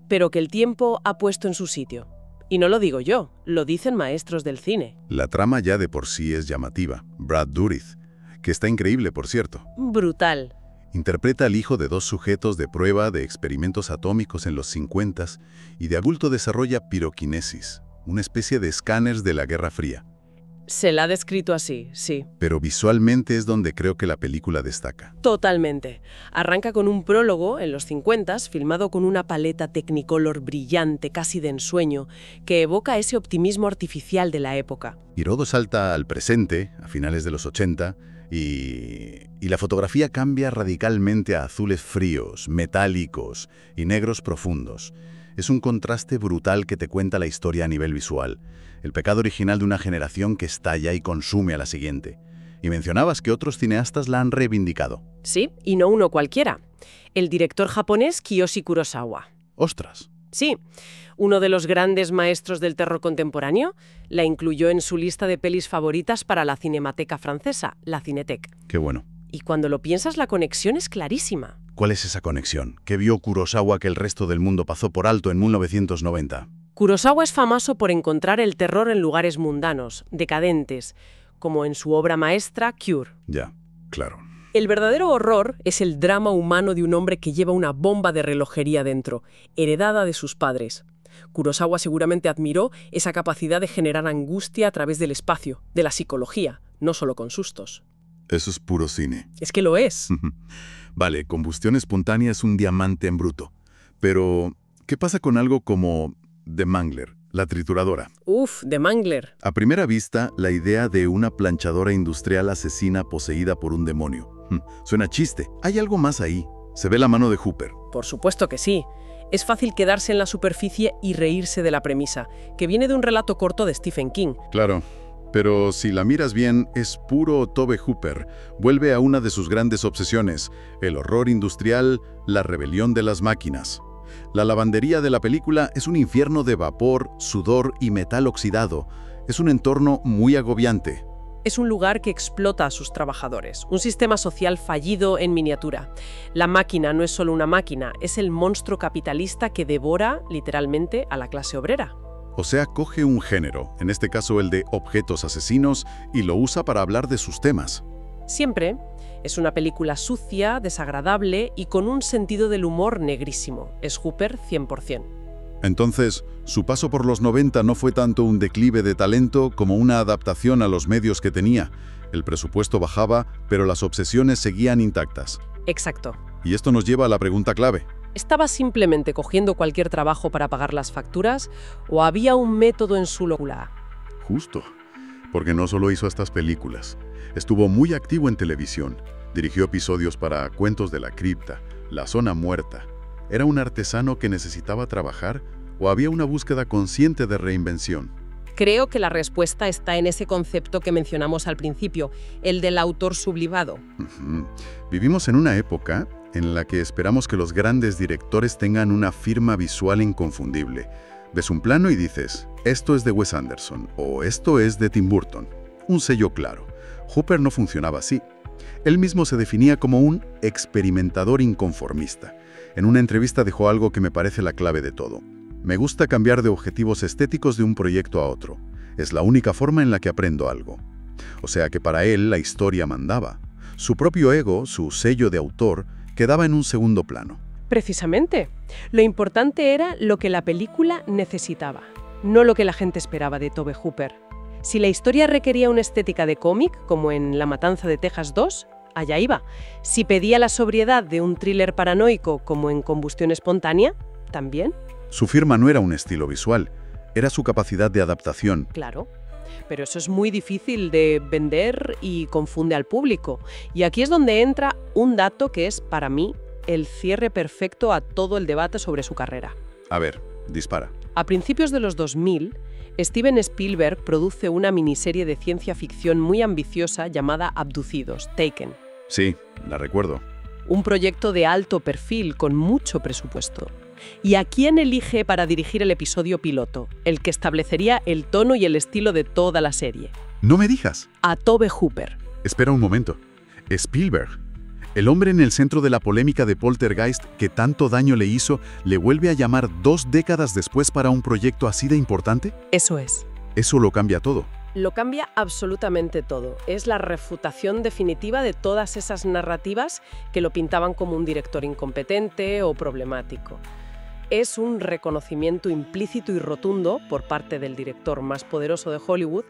pero que el tiempo ha puesto en su sitio. Y no lo digo yo, lo dicen maestros del cine. La trama ya de por sí es llamativa. Brad Dourif, que está increíble, por cierto. Brutal. Interpreta al hijo de 2 sujetos de prueba de experimentos atómicos en los 50s y de adulto desarrolla piroquinesis, una especie de escáneres de la Guerra Fría. Se la ha descrito así, sí. Pero visualmente es donde creo que la película destaca. Totalmente. Arranca con un prólogo en los 50s, filmado con una paleta Technicolor brillante, casi de ensueño, que evoca ese optimismo artificial de la época. Y Rodo salta al presente, a finales de los 80, y la fotografía cambia radicalmente a azules fríos, metálicos y negros profundos. Es un contraste brutal que te cuenta la historia a nivel visual, el pecado original de una generación que estalla y consume a la siguiente. Y mencionabas que otros cineastas la han reivindicado. Sí, y no uno cualquiera. El director japonés Kiyoshi Kurosawa. ¡Ostras! Sí, uno de los grandes maestros del terror contemporáneo, la incluyó en su lista de pelis favoritas para la Cinemateca francesa, la Cinétec. ¡Qué bueno! Y cuando lo piensas, la conexión es clarísima. ¿Cuál es esa conexión? ¿Qué vio Kurosawa que el resto del mundo pasó por alto en 1990? Kurosawa es famoso por encontrar el terror en lugares mundanos, decadentes, como en su obra maestra Cure. Ya, claro. El verdadero horror es el drama humano de un hombre que lleva una bomba de relojería dentro, heredada de sus padres. Kurosawa seguramente admiró esa capacidad de generar angustia a través del espacio, de la psicología, no solo con sustos. Eso es puro cine. Es que lo es. Vale, combustión espontánea es un diamante en bruto. Pero, ¿qué pasa con algo como The Mangler, la trituradora? Uf, The Mangler. A primera vista, la idea de una planchadora industrial asesina poseída por un demonio. Suena chiste. Hay algo más ahí. Se ve la mano de Hooper. Por supuesto que sí. Es fácil quedarse en la superficie y reírse de la premisa, que viene de un relato corto de Stephen King. Claro, pero si la miras bien, es puro Tobe Hooper. Vuelve a una de sus grandes obsesiones, el horror industrial, la rebelión de las máquinas. La lavandería de la película es un infierno de vapor, sudor y metal oxidado. Es un entorno muy agobiante. Es un lugar que explota a sus trabajadores, un sistema social fallido en miniatura. La máquina no es solo una máquina, es el monstruo capitalista que devora, literalmente, a la clase obrera. O sea, coge un género, en este caso el de objetos asesinos, y lo usa para hablar de sus temas. Siempre es una película sucia, desagradable y con un sentido del humor negrísimo. Es Hooper 100%. Entonces, su paso por los 90 no fue tanto un declive de talento como una adaptación a los medios que tenía. El presupuesto bajaba, pero las obsesiones seguían intactas. Exacto. Y esto nos lleva a la pregunta clave. ¿Estaba simplemente cogiendo cualquier trabajo para pagar las facturas o había un método en su locura? Justo, porque no solo hizo estas películas. Estuvo muy activo en televisión. Dirigió episodios para Cuentos de la Cripta, La Zona Muerta. ¿Era un artesano que necesitaba trabajar o había una búsqueda consciente de reinvención? Creo que la respuesta está en ese concepto que mencionamos al principio, el del autor sublimado. Vivimos en una época en la que esperamos que los grandes directores tengan una firma visual inconfundible. Ves un plano y dices, esto es de Wes Anderson o esto es de Tim Burton. Un sello claro. Hooper no funcionaba así. Él mismo se definía como un experimentador inconformista. En una entrevista dejó algo que me parece la clave de todo. Me gusta cambiar de objetivos estéticos de un proyecto a otro. Es la única forma en la que aprendo algo. O sea que para él la historia mandaba. Su propio ego, su sello de autor, quedaba en un segundo plano. Precisamente. Lo importante era lo que la película necesitaba, no lo que la gente esperaba de Tobe Hooper. Si la historia requería una estética de cómic, como en La Matanza de Texas 2, allá iba. Si pedía la sobriedad de un thriller paranoico, como en Combustión Espontánea, también. Su firma no era un estilo visual, era su capacidad de adaptación. Claro. Pero eso es muy difícil de vender y confunde al público. Y aquí es donde entra un dato que es, para mí, el cierre perfecto a todo el debate sobre su carrera. A ver, dispara. A principios de los 2000, Steven Spielberg produce una miniserie de ciencia ficción muy ambiciosa llamada Abducidos, Taken. Sí, la recuerdo. Un proyecto de alto perfil con mucho presupuesto. ¿Y a quién elige para dirigir el episodio piloto, el que establecería el tono y el estilo de toda la serie? ¡No me digas! A Tobe Hooper. Espera un momento. Spielberg, el hombre en el centro de la polémica de Poltergeist que tanto daño le hizo, ¿le vuelve a llamar 2 décadas después para un proyecto así de importante? Eso es. Eso lo cambia todo. Lo cambia absolutamente todo. Es la refutación definitiva de todas esas narrativas que lo pintaban como un director incompetente o problemático. Es un reconocimiento implícito y rotundo por parte del director más poderoso de Hollywood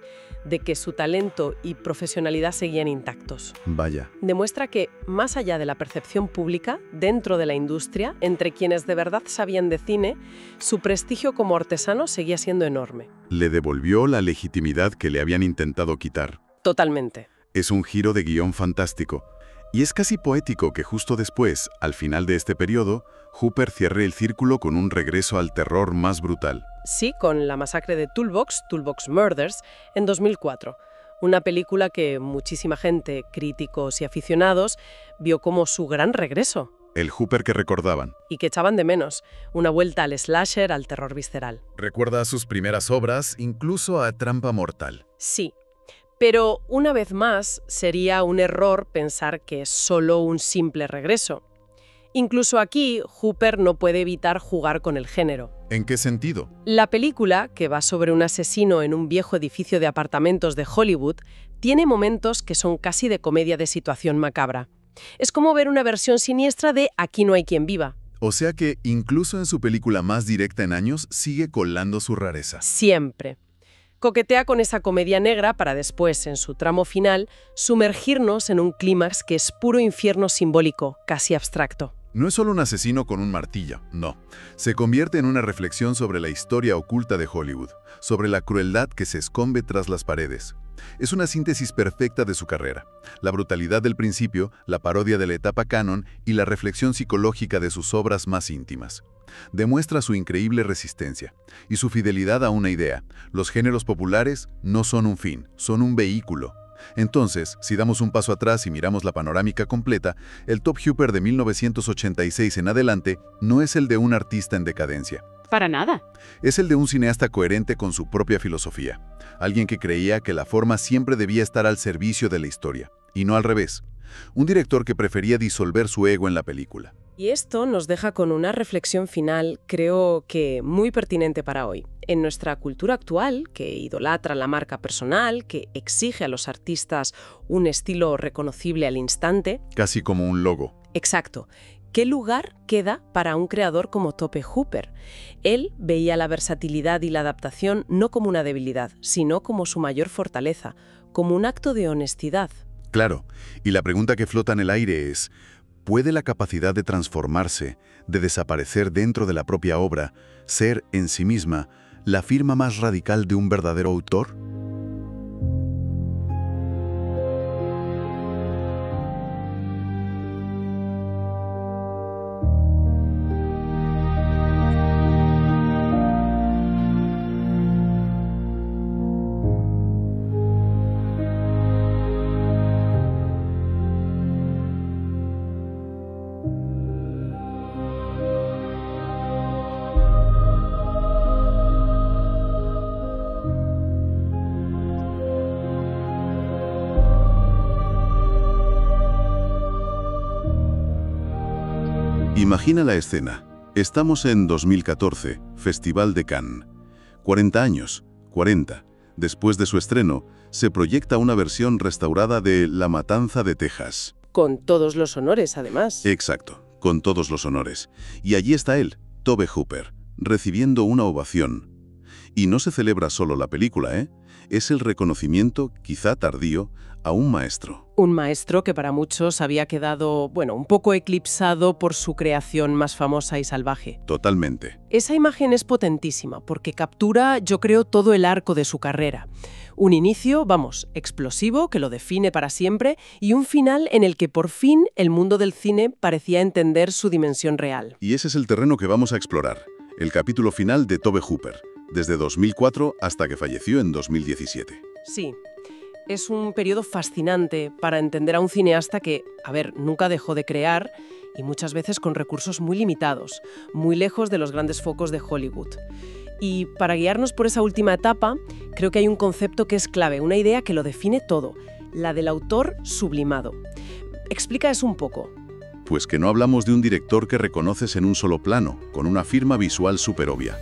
de que su talento y profesionalidad seguían intactos. Vaya. Demuestra que, más allá de la percepción pública, dentro de la industria, entre quienes de verdad sabían de cine, su prestigio como artesano seguía siendo enorme. Le devolvió la legitimidad que le habían intentado quitar. Totalmente. Es un giro de guión fantástico. Y es casi poético que justo después, al final de este periodo, Hooper cierre el círculo con un regreso al terror más brutal. Sí, con la masacre de Toolbox Murders, en 2004. Una película que muchísima gente, críticos y aficionados, vio como su gran regreso. El Hooper que recordaban. Y que echaban de menos. Una vuelta al slasher, al terror visceral. Recuerda sus primeras obras, incluso a Trampa Mortal. Sí. Pero, una vez más, sería un error pensar que es solo un simple regreso. Incluso aquí, Hooper no puede evitar jugar con el género. ¿En qué sentido? La película, que va sobre un asesino en un viejo edificio de apartamentos de Hollywood, tiene momentos que son casi de comedia de situación macabra. Es como ver una versión siniestra de Aquí no hay quien viva. O sea que, incluso en su película más directa en años, sigue colando su rareza. Siempre. Coquetea con esa comedia negra para después, en su tramo final, sumergirnos en un clímax que es puro infierno simbólico, casi abstracto. No es solo un asesino con un martillo, no. Se convierte en una reflexión sobre la historia oculta de Hollywood, sobre la crueldad que se esconde tras las paredes. Es una síntesis perfecta de su carrera. La brutalidad del principio, la parodia de la etapa canon y la reflexión psicológica de sus obras más íntimas. Demuestra su increíble resistencia y su fidelidad a una idea. Los géneros populares no son un fin, son un vehículo. Entonces, si damos un paso atrás y miramos la panorámica completa, el Tobe Hooper de 1986 en adelante no es el de un artista en decadencia. Para nada. Es el de un cineasta coherente con su propia filosofía. Alguien que creía que la forma siempre debía estar al servicio de la historia, y no al revés. Un director que prefería disolver su ego en la película. Y esto nos deja con una reflexión final, creo que muy pertinente para hoy. En nuestra cultura actual, que idolatra la marca personal, que exige a los artistas un estilo reconocible al instante. Casi como un logo. Exacto. ¿Qué lugar queda para un creador como Tobe Hooper? Él veía la versatilidad y la adaptación no como una debilidad, sino como su mayor fortaleza, como un acto de honestidad. Claro, y la pregunta que flota en el aire es, ¿puede la capacidad de transformarse, de desaparecer dentro de la propia obra, ser en sí misma la firma más radical de un verdadero autor? Imagina la escena. Estamos en 2014, Festival de Cannes. 40 años, 40. Después de su estreno, se proyecta una versión restaurada de La Matanza de Texas. Con todos los honores, además. Exacto, con todos los honores. Y allí está él, Tobe Hooper, recibiendo una ovación. Y no se celebra solo la película, ¿eh? Es el reconocimiento, quizá tardío, a un maestro. Un maestro que para muchos había quedado, un poco eclipsado por su creación más famosa y salvaje. Totalmente. Esa imagen es potentísima porque captura, yo creo, todo el arco de su carrera. Un inicio, explosivo, que lo define para siempre, y un final en el que por fin el mundo del cine parecía entender su dimensión real. Y ese es el terreno que vamos a explorar, el capítulo final de Tobe Hooper, desde 2004 hasta que falleció en 2017. Sí. Es un periodo fascinante para entender a un cineasta que, nunca dejó de crear y muchas veces con recursos muy limitados, muy lejos de los grandes focos de Hollywood. Y para guiarnos por esa última etapa, creo que hay un concepto que es clave, una idea que lo define todo, la del autor sublimado. Explica eso un poco. Pues que no hablamos de un director que reconoces en un solo plano, con una firma visual súper obvia.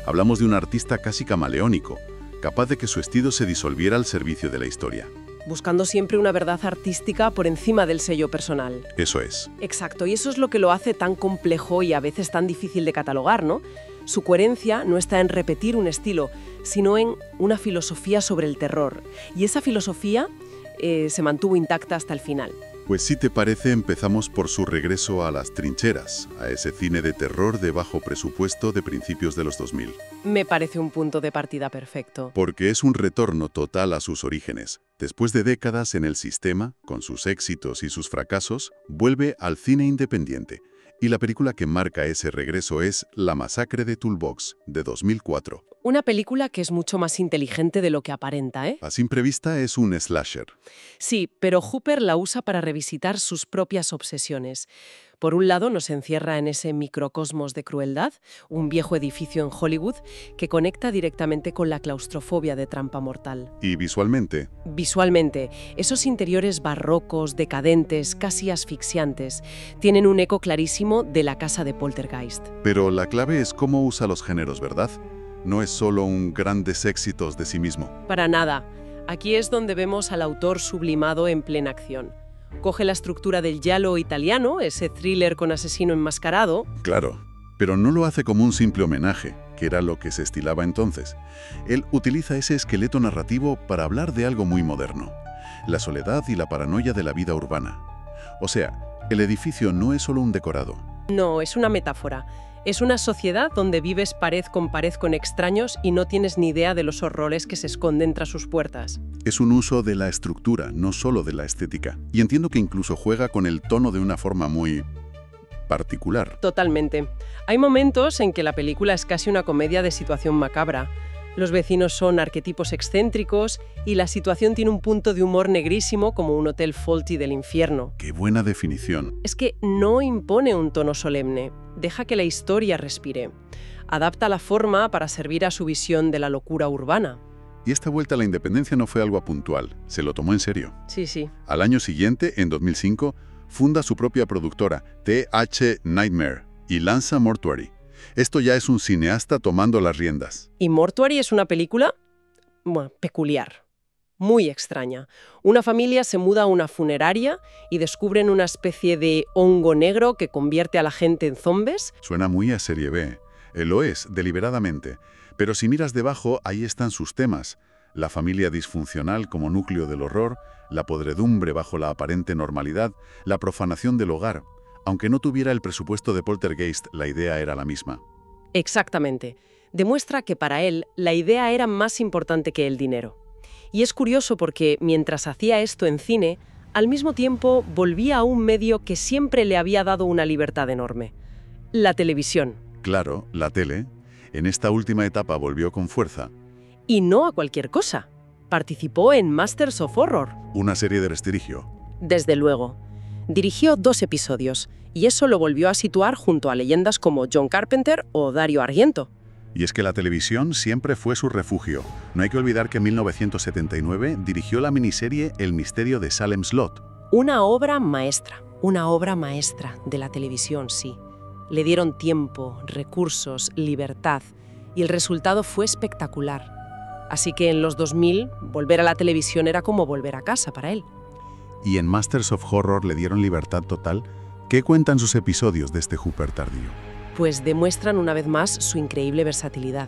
Hablamos de un artista casi camaleónico, capaz de que su estilo se disolviera al servicio de la historia. Buscando siempre una verdad artística por encima del sello personal. Eso es. Exacto, y eso es lo que lo hace tan complejo y a veces tan difícil de catalogar, ¿no? Su coherencia no está en repetir un estilo, sino en una filosofía sobre el terror. Y esa filosofía se mantuvo intacta hasta el final. Pues si te parece, empezamos por su regreso a las trincheras, a ese cine de terror de bajo presupuesto de principios de los 2000. Me parece un punto de partida perfecto. Porque es un retorno total a sus orígenes. Después de décadas en el sistema, con sus éxitos y sus fracasos, vuelve al cine independiente. Y la película que marca ese regreso es La Masacre de Toolbox, de 2004. Una película que es mucho más inteligente de lo que aparenta, ¿eh? A simple vista es un slasher. Sí, pero Hooper la usa para revisitar sus propias obsesiones. Por un lado, nos encierra en ese microcosmos de crueldad, un viejo edificio en Hollywood que conecta directamente con la claustrofobia de Trampa Mortal. Y visualmente. Visualmente, esos interiores barrocos, decadentes, casi asfixiantes, tienen un eco clarísimo de la casa de Poltergeist. Pero la clave es cómo usa los géneros, ¿verdad? No es solo un grandes éxitos de sí mismo. Para nada. Aquí es donde vemos al autor sublimado en plena acción. Coge la estructura del giallo italiano, ese thriller con asesino enmascarado. Claro, pero no lo hace como un simple homenaje, que era lo que se estilaba entonces. Él utiliza ese esqueleto narrativo para hablar de algo muy moderno: la soledad y la paranoia de la vida urbana. O sea, el edificio no es solo un decorado. No, es una metáfora. Es una sociedad donde vives pared con extraños y no tienes ni idea de los horrores que se esconden tras sus puertas. Es un uso de la estructura, no solo de la estética. Y entiendo que incluso juega con el tono de una forma muy particular. Totalmente. Hay momentos en que la película es casi una comedia de situación macabra. Los vecinos son arquetipos excéntricos y la situación tiene un punto de humor negrísimo como un hotel Fawlty del infierno. ¡Qué buena definición! Es que no impone un tono solemne, deja que la historia respire. Adapta la forma para servir a su visión de la locura urbana. Y esta vuelta a la independencia no fue algo puntual, se lo tomó en serio. Sí, sí. Al año siguiente, en 2005, funda su propia productora, TH Nightmare, y lanza Mortuary. Esto ya es un cineasta tomando las riendas. Y Mortuary es una película, peculiar, muy extraña. Una familia se muda a una funeraria y descubren una especie de hongo negro que convierte a la gente en zombies. Suena muy a serie B. Lo es, deliberadamente. Pero si miras debajo, ahí están sus temas: la familia disfuncional como núcleo del horror, la podredumbre bajo la aparente normalidad, la profanación del hogar. Aunque no tuviera el presupuesto de Poltergeist, la idea era la misma. Exactamente. Demuestra que para él la idea era más importante que el dinero. Y es curioso porque mientras hacía esto en cine, al mismo tiempo volvía a un medio que siempre le había dado una libertad enorme: la televisión. Claro, la tele. En esta última etapa volvió con fuerza. Y no a cualquier cosa. Participó en Masters of Horror. Una serie de prestigio. Desde luego. Dirigió 2 episodios, y eso lo volvió a situar junto a leyendas como John Carpenter o Dario Argento. Y es que la televisión siempre fue su refugio. No hay que olvidar que en 1979 dirigió la miniserie El misterio de Salem Slot. Una obra maestra de la televisión, sí. Le dieron tiempo, recursos, libertad, y el resultado fue espectacular. Así que en los 2000, volver a la televisión era como volver a casa para él. Y en Masters of Horror le dieron libertad total. ¿Qué cuentan sus episodios de este Hooper tardío? Pues demuestran una vez más su increíble versatilidad.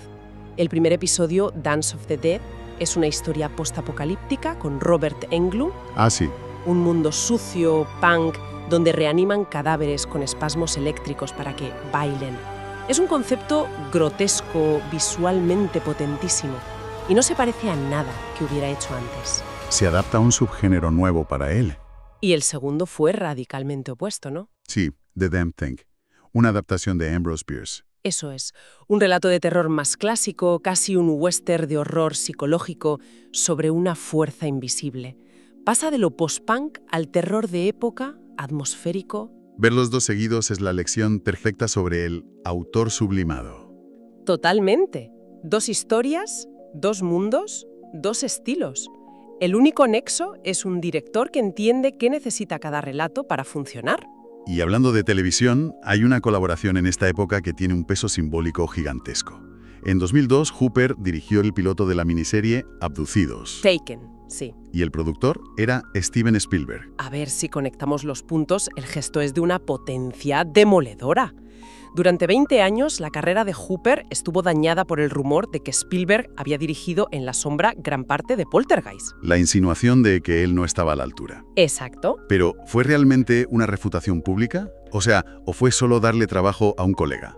El primer episodio, Dance of the Dead, es una historia postapocalíptica con Robert Englund. Ah, sí. Un mundo sucio, punk, donde reaniman cadáveres con espasmos eléctricos para que bailen. Es un concepto grotesco, visualmente potentísimo, y no se parece a nada que hubiera hecho antes. Se adapta a un subgénero nuevo para él. Y el segundo fue radicalmente opuesto, ¿no? Sí, The Damn Thing. Una adaptación de Ambrose Bierce. Eso es, un relato de terror más clásico, casi un western de horror psicológico sobre una fuerza invisible. Pasa de lo post-punk al terror de época, atmosférico. Ver los 2 seguidos es la lección perfecta sobre el autor sublimado. Totalmente. 2 historias, 2 mundos, 2 estilos. El único nexo es un director que entiende qué necesita cada relato para funcionar. Y hablando de televisión, hay una colaboración en esta época que tiene un peso simbólico gigantesco. En 2002, Hooper dirigió el piloto de la miniserie Abducidos. Taken, sí. Y el productor era Steven Spielberg. A ver si conectamos los puntos, el gesto es de una potencia demoledora. Durante 20 años, la carrera de Hooper estuvo dañada por el rumor de que Spielberg había dirigido en la sombra gran parte de Poltergeist. La insinuación de que él no estaba a la altura. Exacto. Pero, ¿fue realmente una refutación pública? O sea, ¿o fue solo darle trabajo a un colega?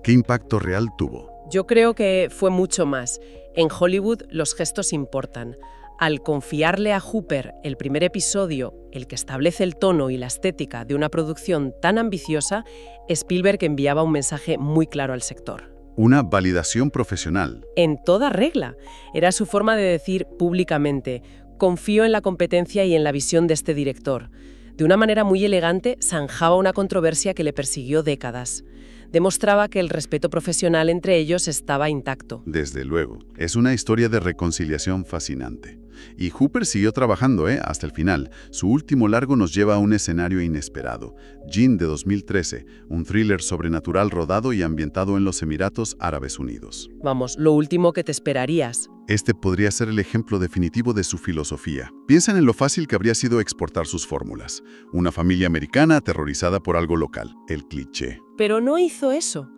¿Qué impacto real tuvo? Yo creo que fue mucho más. En Hollywood los gestos importan. Al confiarle a Hooper el primer episodio, el que establece el tono y la estética de una producción tan ambiciosa, Spielberg enviaba un mensaje muy claro al sector. Una validación profesional. En toda regla. Era su forma de decir públicamente: confío en la competencia y en la visión de este director. De una manera muy elegante, zanjaba una controversia que le persiguió décadas. Demostraba que el respeto profesional entre ellos estaba intacto. Desde luego. Es una historia de reconciliación fascinante. Y Hooper siguió trabajando, hasta el final. Su último largo nos lleva a un escenario inesperado. Jinn, de 2013, un thriller sobrenatural rodado y ambientado en los Emiratos Árabes Unidos. Vamos, lo último que te esperarías. Este podría ser el ejemplo definitivo de su filosofía. Piensan en lo fácil que habría sido exportar sus fórmulas. Una familia americana aterrorizada por algo local, el cliché. Pero no hizo eso.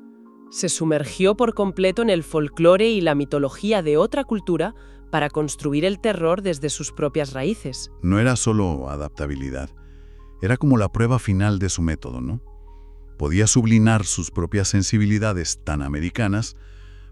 Se sumergió por completo en el folclore y la mitología de otra cultura para construir el terror desde sus propias raíces. No era solo adaptabilidad, era como la prueba final de su método, ¿no? Podía sublinar sus propias sensibilidades tan americanas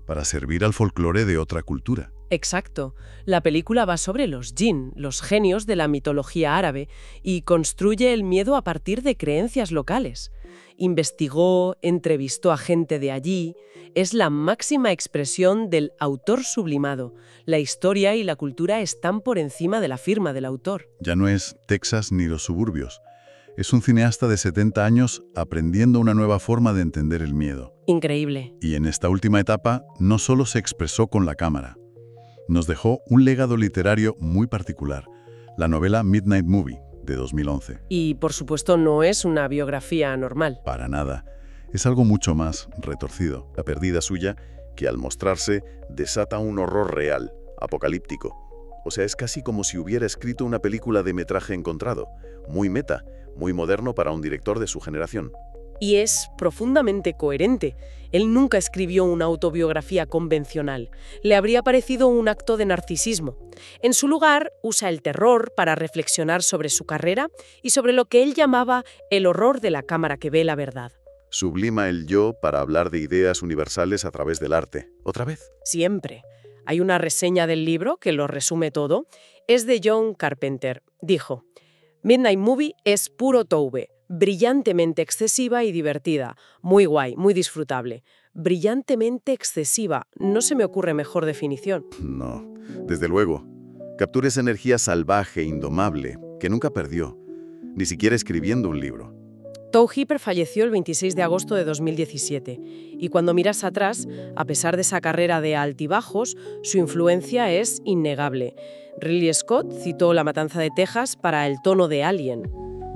para servir al folclore de otra cultura. Exacto. La película va sobre los jinn, los genios de la mitología árabe, y construye el miedo a partir de creencias locales. Investigó, entrevistó a gente de allí. Es la máxima expresión del autor sublimado. La historia y la cultura están por encima de la firma del autor. Ya no es Texas ni los suburbios. Es un cineasta de 70 años aprendiendo una nueva forma de entender el miedo. Increíble. Y en esta última etapa no solo se expresó con la cámara. Nos dejó un legado literario muy particular, la novela Midnight Movie, de 2011. Y, por supuesto, no es una biografía normal. Para nada. Es algo mucho más retorcido. La pérdida suya, que al mostrarse desata un horror real, apocalíptico. O sea, es casi como si hubiera escrito una película de metraje encontrado, muy meta, muy moderno para un director de su generación. Y es profundamente coherente. Él nunca escribió una autobiografía convencional. Le habría parecido un acto de narcisismo. En su lugar, usa el terror para reflexionar sobre su carrera y sobre lo que él llamaba el horror de la cámara que ve la verdad. Sublima el yo para hablar de ideas universales a través del arte. ¿Otra vez? Siempre. Hay una reseña del libro que lo resume todo. Es de John Carpenter. Dijo: Midnight Movie es puro Toube, brillantemente excesiva y divertida. Muy guay, muy disfrutable. Brillantemente excesiva. No se me ocurre mejor definición. No, desde luego. Captura esa energía salvaje, indomable, que nunca perdió, ni siquiera escribiendo un libro. Tobe Hooper falleció el 26 de agosto de 2017 y cuando miras atrás, a pesar de esa carrera de altibajos, su influencia es innegable. Ridley Scott citó La Matanza de Texas para el tono de Alien.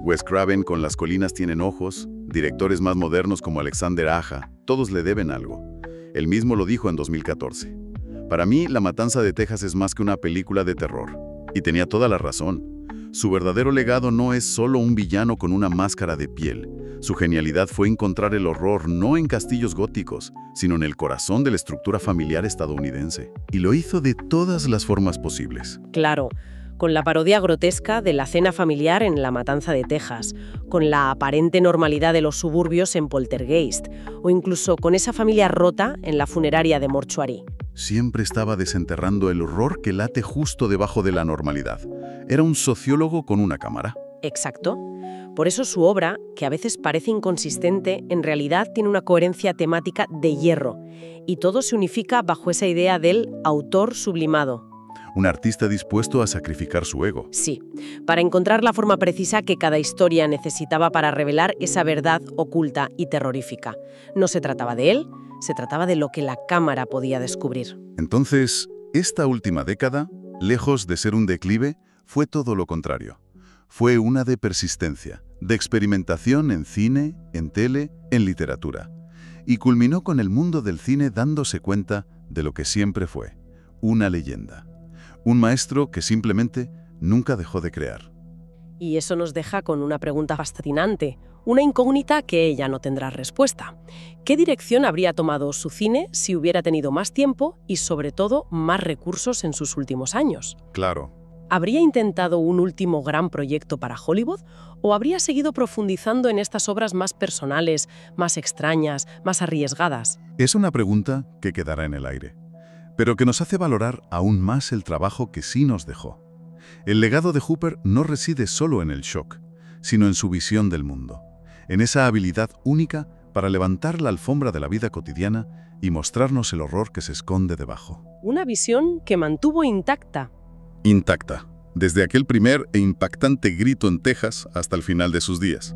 Wes Craven con Las colinas tienen ojos, directores más modernos como Alexander Aja, todos le deben algo. Él mismo lo dijo en 2014. Para mí, La Matanza de Texas es más que una película de terror. Y tenía toda la razón. Su verdadero legado no es solo un villano con una máscara de piel. Su genialidad fue encontrar el horror no en castillos góticos, sino en el corazón de la estructura familiar estadounidense. Y lo hizo de todas las formas posibles. Claro, con la parodia grotesca de la cena familiar en La Matanza de Texas, con la aparente normalidad de los suburbios en Poltergeist, o incluso con esa familia rota en la funeraria de Mortuary. Siempre estaba desenterrando el horror que late justo debajo de la normalidad. Era un sociólogo con una cámara. Exacto. Por eso su obra, que a veces parece inconsistente, en realidad tiene una coherencia temática de hierro. Y todo se unifica bajo esa idea del autor sublimado. Un artista dispuesto a sacrificar su ego. Sí, para encontrar la forma precisa que cada historia necesitaba para revelar esa verdad oculta y terrorífica. No se trataba de él, se trataba de lo que la cámara podía descubrir. Entonces, esta última década, lejos de ser un declive, fue todo lo contrario. Fue una de persistencia, de experimentación en cine, en tele, en literatura. Y culminó con el mundo del cine dándose cuenta de lo que siempre fue, una leyenda. Un maestro que simplemente nunca dejó de crear. Y eso nos deja con una pregunta fascinante, una incógnita que ella no tendrá respuesta. ¿Qué dirección habría tomado su cine si hubiera tenido más tiempo y, sobre todo, más recursos en sus últimos años? Claro. ¿Habría intentado un último gran proyecto para Hollywood o habría seguido profundizando en estas obras más personales, más extrañas, más arriesgadas? Es una pregunta que quedará en el aire, pero que nos hace valorar aún más el trabajo que sí nos dejó. El legado de Hooper no reside solo en el shock, sino en su visión del mundo, en esa habilidad única para levantar la alfombra de la vida cotidiana y mostrarnos el horror que se esconde debajo. Una visión que mantuvo intacta. Intacta, desde aquel primer e impactante grito en Texas hasta el final de sus días.